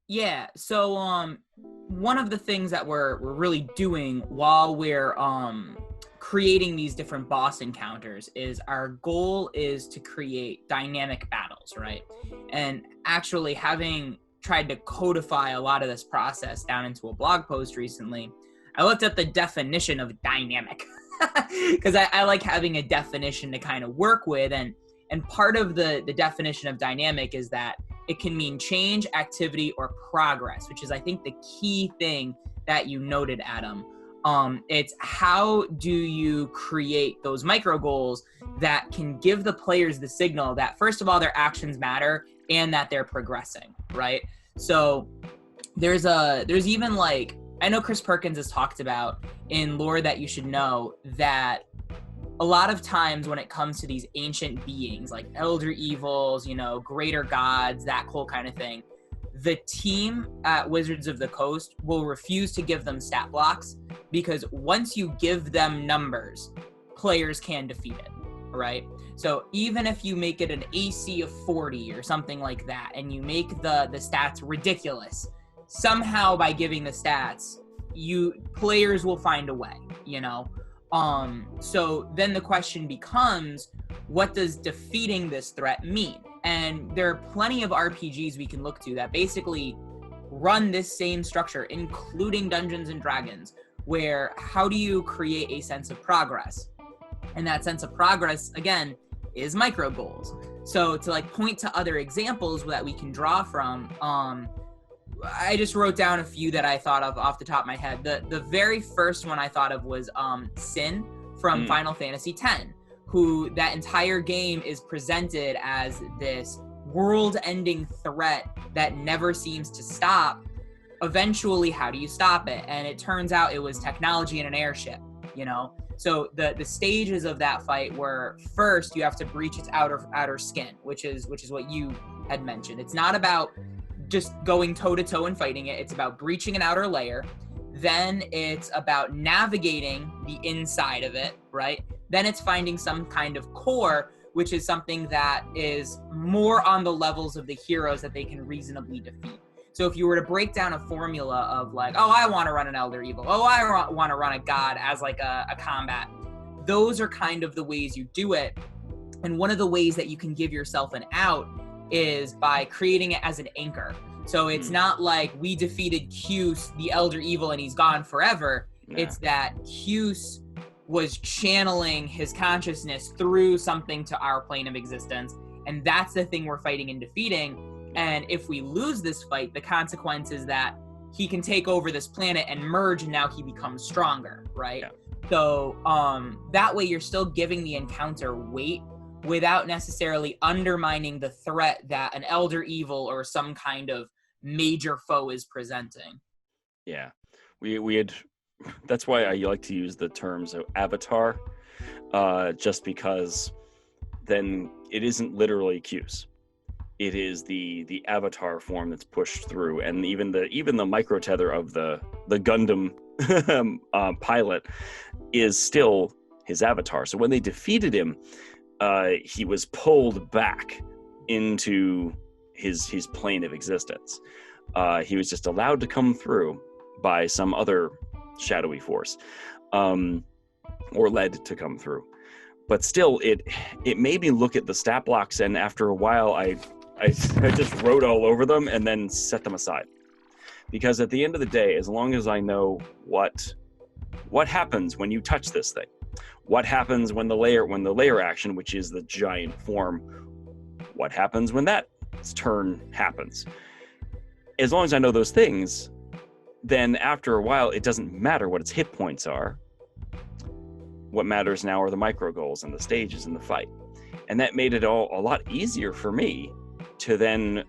Yeah. So one of the things that we're really doing while we're creating these different boss encounters is our goal is to create dynamic battles, right? And actually having tried to codify a lot of this process down into a blog post recently, I looked up the definition of dynamic because I like having a definition to kind of work with, and part of the definition of dynamic is that it can mean change, activity, or progress, which is, I think, the key thing that you noted, Adam. It's how do you create those micro goals that can give the players the signal that, first of all, their actions matter and that they're progressing, right? So there's even, like, I know Chris Perkins has talked about in Lore That You Should Know that a lot of times when it comes to these ancient beings like elder evils, greater gods, that whole kind of thing, the team at Wizards of the Coast will refuse to give them stat blocks because once you give them numbers, players can defeat it, right? So even if you make it an AC of 40 or something like that, and you make the stats ridiculous, somehow by giving the stats, players will find a way, So then the question becomes, what does defeating this threat mean? And there are plenty of RPGs we can look to that basically run this same structure, including Dungeons and Dragons, where how do you create a sense of progress? And that sense of progress, again, is micro goals. So to point to other examples that we can draw from, I just wrote down a few that I thought of off the top of my head. The very first one I thought of was Sin from Final Fantasy X, who that entire game is presented as this world-ending threat that never seems to stop. Eventually, how do you stop it? And it turns out it was technology in an airship, So the stages of that fight were, first you have to breach its outer skin, which is what you had mentioned. It's not about just going toe-to-toe and fighting it. It's about breaching an outer layer. Then it's about navigating the inside of it, right? Then it's finding some kind of core, which is something that is more on the levels of the heroes that they can reasonably defeat. So if you were to break down a formula of I want to run an Elder Evil, I want to run a God as a combat, those are kind of the ways you do it. And one of the ways that you can give yourself an out is by creating it as an anchor. So it's not like we defeated Hughes, the Elder Evil, and he's gone forever. Yeah. It's that Hughes was channeling his consciousness through something to our plane of existence. And that's the thing we're fighting and defeating. And if we lose this fight, the consequence is that he can take over this planet and merge, and now he becomes stronger, right? Yeah. So that way you're still giving the encounter weight without necessarily undermining the threat that an Elder Evil or some kind of major foe is presenting. Yeah, we had. That's why I like to use the terms of avatar, just because then it isn't literally Q's. It is the avatar form that's pushed through, and even the micro tether of the Gundam pilot is still his avatar. So when they defeated him, he was pulled back into his plane of existence. He was just allowed to come through by some other shadowy force, or led to come through. But still, it made me look at the stat blocks, and after a while, I just wrote all over them and then set them aside. Because at the end of the day, as long as I know what happens when you touch this thing, what happens when the layer action, which is the giant form, what happens when that turn happens? As long as I know those things, then after a while, it doesn't matter what its hit points are. What matters now are the micro goals and the stages in the fight. And that made it all a lot easier for me to then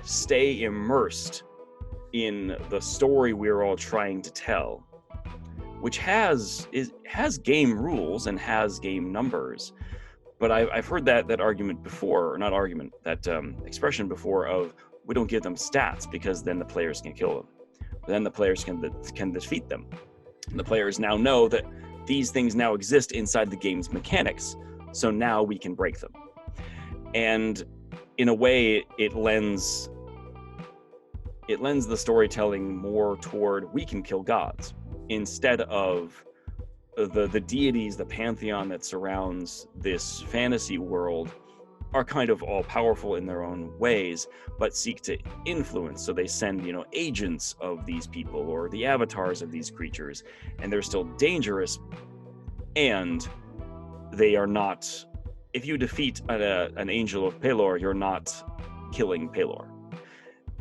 stay immersed in the story we're all trying to tell, which has game rules and has game numbers. But I've heard that argument before, or not argument, that expression before of, we don't give them stats because then the players can kill them. But then the players can defeat them. And the players now know that these things now exist inside the game's mechanics, so now we can break them. And in a way, it lends it lends the storytelling more toward we can kill gods instead of the deities, the pantheon that surrounds this fantasy world are kind of all powerful in their own ways, but seek to influence. So they send, agents of these people or the avatars of these creatures, and they're still dangerous. And they are not. If you defeat an angel of Pelor, you're not killing Pelor.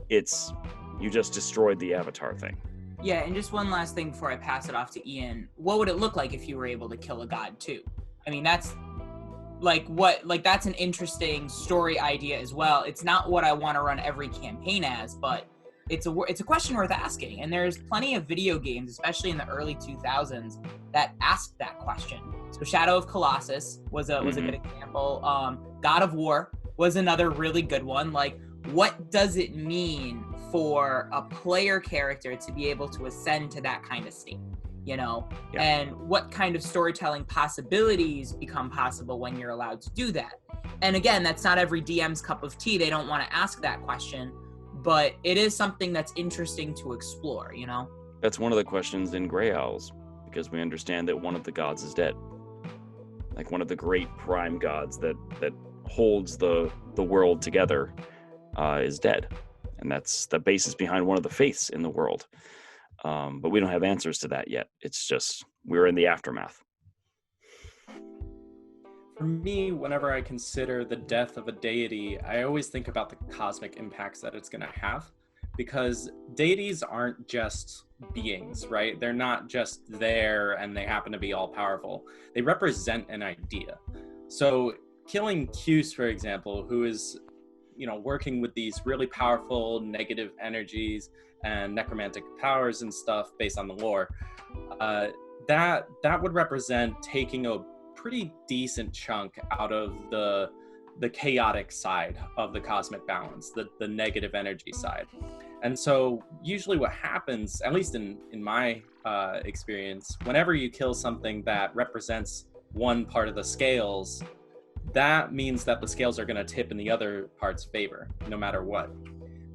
You just destroyed the avatar thing. Yeah, and just one last thing before I pass it off to Ian. What would it look like if you were able to kill a god too? I mean, that's that's an interesting story idea as well. It's not what I want to run every campaign as, but it's a question worth asking. And there's plenty of video games, especially in the early 2000s, that asked that question. So Shadow of Colossus was a good example. God of War was another really good one. Like, what does it mean for a player character to be able to ascend to that kind of state? And what kind of storytelling possibilities become possible when you're allowed to do that? And again, that's not every DM's cup of tea. They don't want to ask that question, but it is something that's interesting to explore, That's one of the questions in Grey Owls, because we understand that one of the gods is dead. Like one of the great prime gods that holds the world together is dead. And that's the basis behind one of the faiths in the world. But we don't have answers to that yet. It's just, we're in the aftermath. For me, whenever I consider the death of a deity, I always think about the cosmic impacts that it's going to have, because deities aren't just beings, right? They're not just there and they happen to be all powerful. They represent an idea. So killing Qus, for example, who is, working with these really powerful negative energies and necromantic powers and stuff based on the lore, that would represent taking a pretty decent chunk out of the chaotic side of the cosmic balance, the negative energy side. And so usually what happens, at least in my experience, whenever you kill something that represents one part of the scales, that means that the scales are going to tip in the other part's favor, no matter what.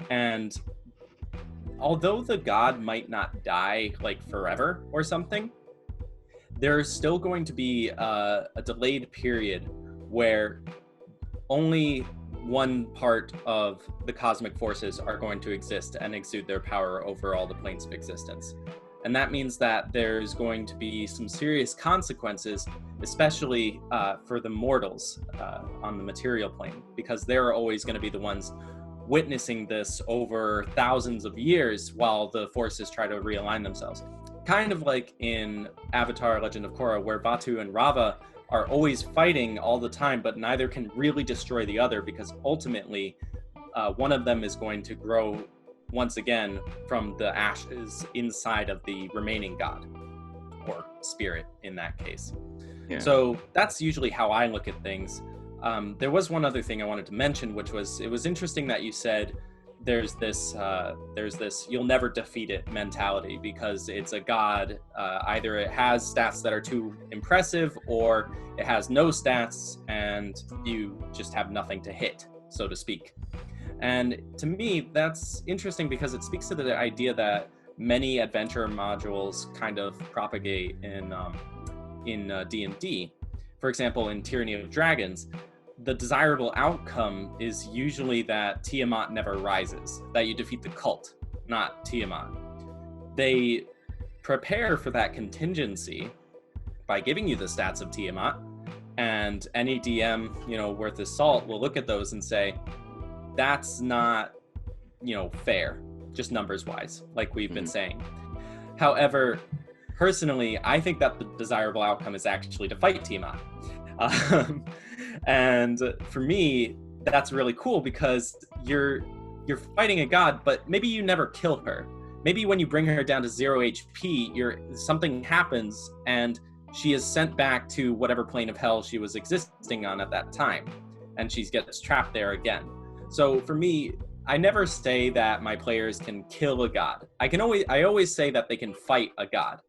And although the god might not die like forever or something, there's still going to be a delayed period where only one part of the cosmic forces are going to exist and exude their power over all the planes of existence. And that means that there's going to be some serious consequences, especially for the mortals on the material plane, because they're always going to be the ones witnessing this over thousands of years while the forces try to realign themselves. Kind of like in Avatar: Legend of Korra, where Vaatu and Rava are always fighting all the time, but neither can really destroy the other, because ultimately one of them is going to grow once again from the ashes inside of the remaining god, or spirit in that case. Yeah. So that's usually how I look at things. There was one other thing I wanted to mention, which was, it was interesting that you said there's this you'll never defeat it mentality, because it's a god. Either it has stats that are too impressive, or it has no stats and you just have nothing to hit, so to speak. And to me, that's interesting because it speaks to the idea that many adventure modules kind of propagate in D&D. For example, in Tyranny of Dragons, the desirable outcome is usually that Tiamat never rises, that you defeat the cult, not Tiamat. They prepare for that contingency by giving you the stats of Tiamat, and any DM, worth his salt will look at those and say, that's not, fair, just numbers wise, like we've been saying. However, personally, I think that the desirable outcome is actually to fight Tiamat. And for me, that's really cool, because you're fighting a god, but maybe you never kill her. Maybe when you bring her down to 0 HP, something happens and she is sent back to whatever plane of hell she was existing on at that time, and she gets trapped there again. So for me, I never say that my players can kill a god. I always say that they can fight a god,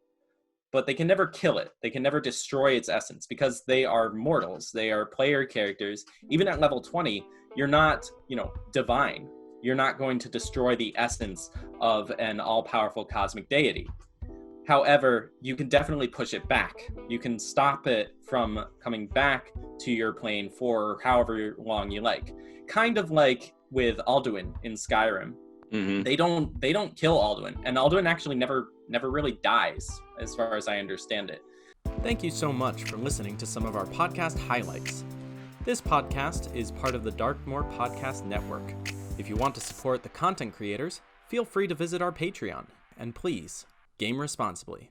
but they can never kill it. They can never destroy its essence, because they are mortals. They are player characters. Even at level 20, you're not, divine. you're not going to destroy the essence of an all-powerful cosmic deity. However, you can definitely push it back. You can stop it from coming back to your plane for however long you like. Kind of like with Alduin in Skyrim. Mm-hmm. They don't kill Alduin, and Alduin actually never really dies, as far as I understand it. Thank you so much for listening to some of our podcast highlights. This podcast is part of the Darkmoor Podcast Network. If you want to support the content creators, feel free to visit our Patreon, and please, game responsibly.